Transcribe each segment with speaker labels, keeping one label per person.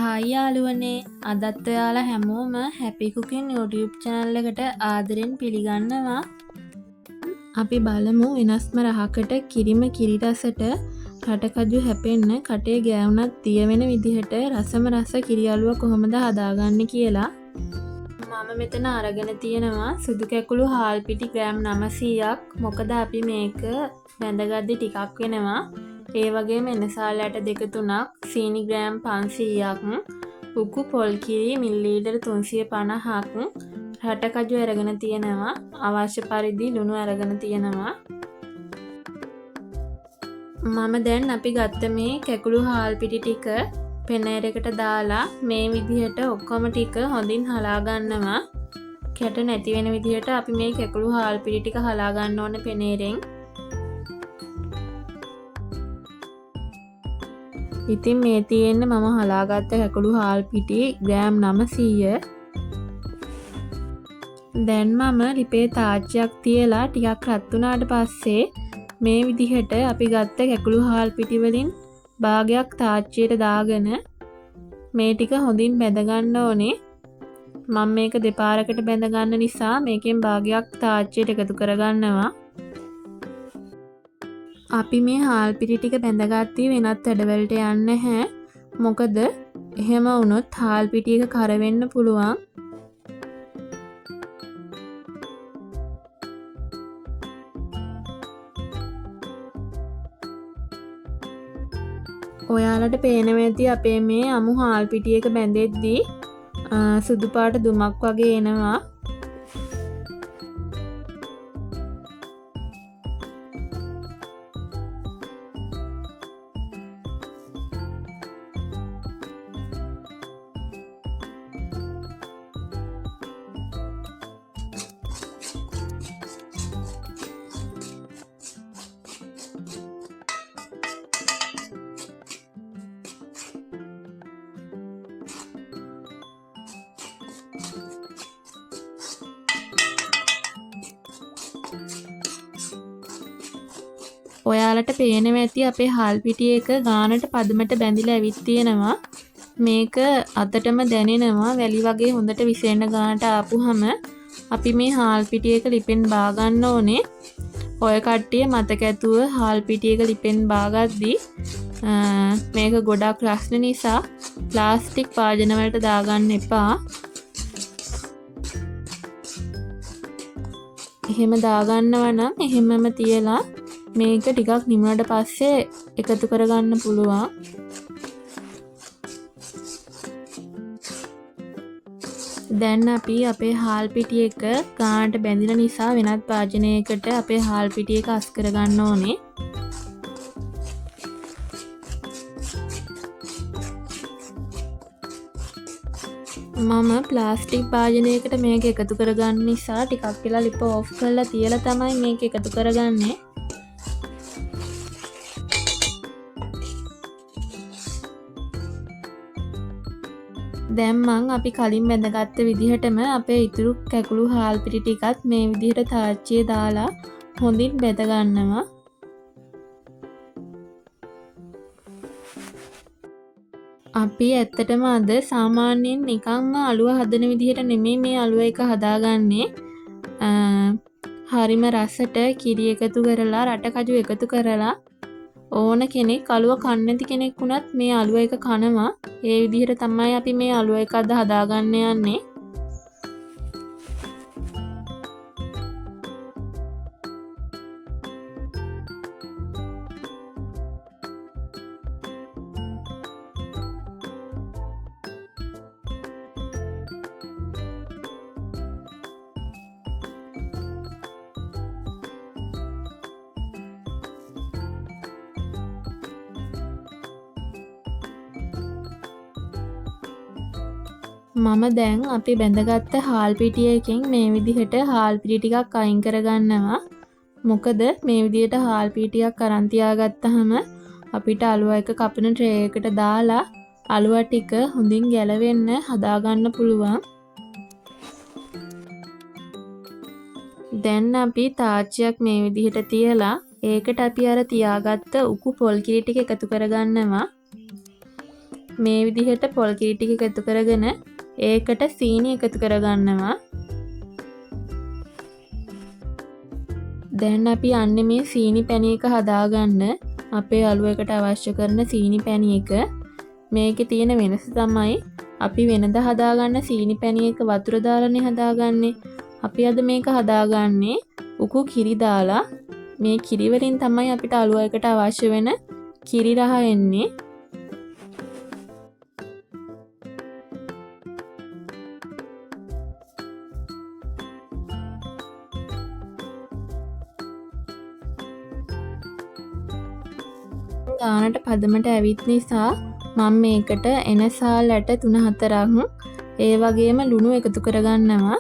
Speaker 1: Hi යාළුවනේ අදත් ඔයාලා හැමෝම හැපි කුකින් YouTube channel එකට ආදරෙන් පිළිගන්නවා. අපි බලමු වෙනස්ම රහකට කිරිම කිරි රසට රටකජු හැපෙන්න කටේ ගෑවුනත් තිය වෙන විදිහට රසම රස කිරි අලුව කොහොමද හදාගන්නේ කියලා. මම මෙතන අරගෙන තියෙනවා සුදු කැකුළු හාල් පිටි ග්‍රෑම් 900ක්. මොකද අපි මේක බැඳගද්දි ටිකක් වෙනවා. ඒ වගේම එනසාලයට 2-3ක් සීනි ග්‍රෑම් 500ක් උකු පොල් කිරි මිලිලීටර් 350ක් රටකජු අරගෙන තියෙනවා. අවශ්‍ය පරිදි ලුණු අරගෙන තියෙනවා. මම දැන් අපි ගත්ත මේ කැකුළු හාල් පිටි ටික පෙනේරයකට දාලා මේ විදිහට ඔක්කොම ටික හොඳින් හලා ගන්නවා. කැට නැති වෙන විදිහට අපි මේ කැකුළු හාල් පිටි ටික හලා ගන්න ඕන පෙනේරෙන්. ඉතින් මේ තියෙන්නේ මම හලාගත්ත කැකුළු හාල් පිටි ග්‍රෑම් 900. දැන් මම ලිපේ තාච්චියක් තියලා ටිකක් රත් වුණාට පස්සේ මේ විදිහට අපි ගත්ත කැකුළු හාල් පිටි වලින් භාගයක් තාච්චියට දාගෙන මේ ටික හොඳින් බැඳ ගන්න ඕනේ. මම මේක දෙපාරකට බැඳ ගන්න නිසා මේකෙන් භාගයක් තාච්චියට එකතු කරගන්නවා. අපි මේ හාල් පිටි ටික බැඳගත්තී වෙනත් වැඩවලට යන්නේ නැහැ. මොකද එහෙම වුණොත් හාල් පිටි එක කර වෙන්න පුළුවන්. ඔයාලට පේනවා ඇති අපේ මේ අමු හාල් පිටි එක බැඳෙද්දී සුදු පාට දුමක් වගේ එනවා. ඔයාලට පේනවා ඇති අපේ හාල් පිටි එක ගානට පදමට බැඳිලා ඇවිත් තියෙනවා. මේක අතටම දැනෙනවා වැලි වගේ හොඳට විසෙන්න ගානට ආපුහම අපි මේ හාල් පිටි එක ලිපෙන් බා ගන්න ඕනේ. ඔය කට්ටිය මතක ඇතුව හාල් පිටි එක ලිපෙන් බාගද්දී මේක ගොඩක් රස්න නිසා ප්ලාස්ටික් වාජන වලට දාගන්න එපා. එහෙම දාගන්නවා නම් එහෙමම තියලා මේක ටිකක් නිමුණට පස්සේ එකතු කරගන්න පුළුවන්. දැන් අපි අපේ හාල් පිටි එක ගානට බැඳිලා නිසා වෙනත් වාජනයකට අපේ හාල් පිටි එක අස් කරගන්න ඕනේ. මම ප්ලාස්ටික් වාජනයකට මේක එකතු කරගන්න නිසා ටිකක් වෙලා ලිප ඕෆ් කරලා තියලා තමයි මේක එකතු කරගන්නේ. දැන් මං අපි කලින් බැඳගත්ත විදිහටම අපේ ඉතුරු කැකුළු හාල් පිටි ටිකත් මේ විදිහට තාච්චියේ දාලා හොඳින් බැඳ ගන්නවා. අපි ඇත්තටම අද සාමාන්‍යයෙන් නිකන්ම අලුව හදන විදිහට නෙමෙයි මේ අලුව එක හදාගන්නේ. හරිම රසට කිරි එකතු කරලා රටකජු එකතු කරලා ඕන කෙනෙක් අලුව කන්න නැති කෙනෙක් වුණත් මේ අලුව එක කනවා. ඒ විදිහට තමයි අපි මේ අලුව එක අද හදාගන්න යන්නේ. මම දැන් අපි බැඳගත්ත හාල් පිටියකින් මේ විදිහට හාල් පිටි ටිකක් අයින් කරගන්නවා. මොකද මේ විදිහට හාල් පිටියක් අරන් තියාගත්තාම අපිට අලුව එක කපන ට්‍රේ එකට දාලා අලුව ටික හොඳින් ගැලවෙන්න හදාගන්න පුළුවන්. දැන් අපි තාච්චියක් මේ විදිහට තියලා ඒකට අපි අර තියාගත්ත උකු පොල් කිරි ටික එකතු කරගන්නවා. මේ විදිහට පොල් කිරි ටික එකතු කරගෙන ඒකට සීනි එකතු කරගන්නවා. දැන් අපි යන්නේ මේ සීනි පැණි එක හදාගන්න. අපේ අලුවකට අවශ්‍ය කරන සීනි පැණි එක. මේකේ තියෙන වෙනස තමයි අපි වෙනද හදාගන්න සීනි පැණි එක වතුර දාලානේ හදාගන්නේ. අපි අද මේක හදාගන්නේ උකු කිරි දාලා. මේ කිරි වලින් තමයි අපිට අලුවකට අවශ්‍ය වෙන කිරි රහ එන්නේ. ගානට පදමට ඇවිත් නිසා මම මේකට එනසාල් ඇට 3-4ක් ඒ වගේම ලුණු එකතු කරගන්නවා.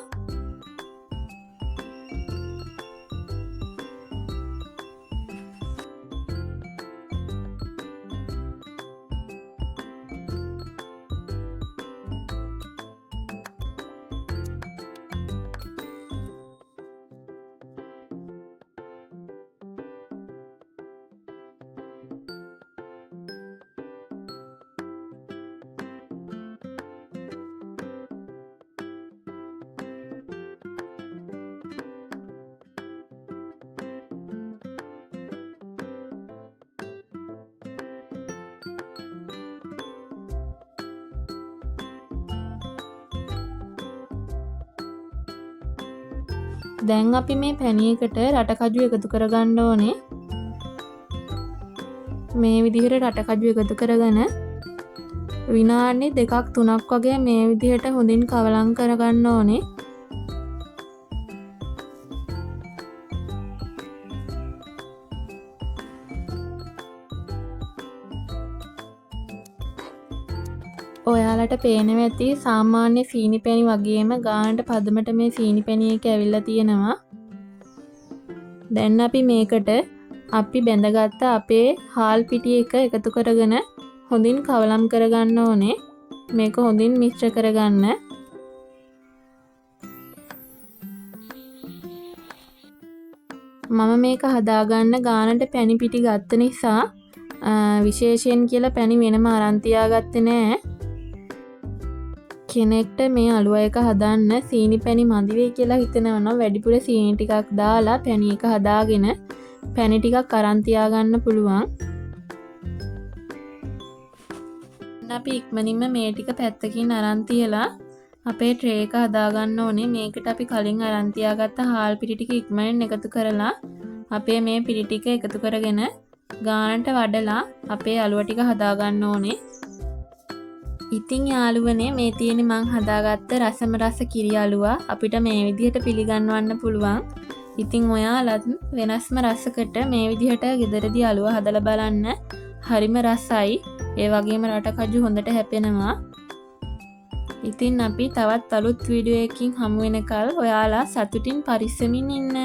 Speaker 1: දැන් අපි මේ පැණියකට රටකජු එකතු කරගන්න ඕනේ. මේ විදිහට රටකජු එකතු කරගෙන විනාඩි 2-3ක් වගේ මේ විදිහට හොඳින් කවලම් කරගන්න ඕනේ. ඔයාලට පේනවා ඇති සාමාන්‍ය සීනි පැණි වගේම ගානට පදමට මේ සීනි පැණි එක ඇවිල්ලා තියෙනවා. දැන් අපි මේකට අපි බැඳගත්ත අපේ හාල් පිටි එක එකතු කරගෙන හොඳින් කවලම් කරගන්න ඕනේ. මේක හොඳින් මිශ්‍ර කරගන්න. මම මේක හදාගන්න ගානට පැණි පිටි ගත්ත නිසා විශේෂයෙන් කියලා පැණි වෙනම අරන් තියාගත්තේ නෑ. කෙනෙක්ට මේ අලුව එක හදන්න සීනි පැණි මදි වෙයි කියලා හිතනවා නම් වැඩිපුර සීනි ටිකක් දාලා පැණි එක හදාගෙන පැණි ටිකක් අරන් තියාගන්න පුළුවන්. අපි ඉක්මනින්ම මේ ටික පැත්තකින් අරන් තියලා අපේ ට්‍රේ එක හදාගන්න ඕනේ. මේකට අපි කලින් අරන් තියාගත්ත හාල් පිටි ටික ඉක්මනින් එකතු කරලා අපේ මේ පිටි ටික එකතු කරගෙන ගානට වඩලා අපේ අලුව ටික හදාගන්න ඕනේ. ඉතින් යාළුවනේ මේ තියෙන මං හදාගත්ත රසම රස කිරි අලුව අපිට මේ විදිහට පිළිගන්වන්න පුළුවන්. ඉතින් ඔයාලත් වෙනස්ම රසකට මේ විදිහට ගෙදරදී අලුව හදලා බලන්න. හරිම රසයි. ඒ වගේම රටකජු හොඳට හැපෙනවා. ඉතින් අපි තවත් අලුත් වීඩියෝ එකකින් හමු වෙනකල් ඔයාලා සතුටින් පරිස්සමින් ඉන්න.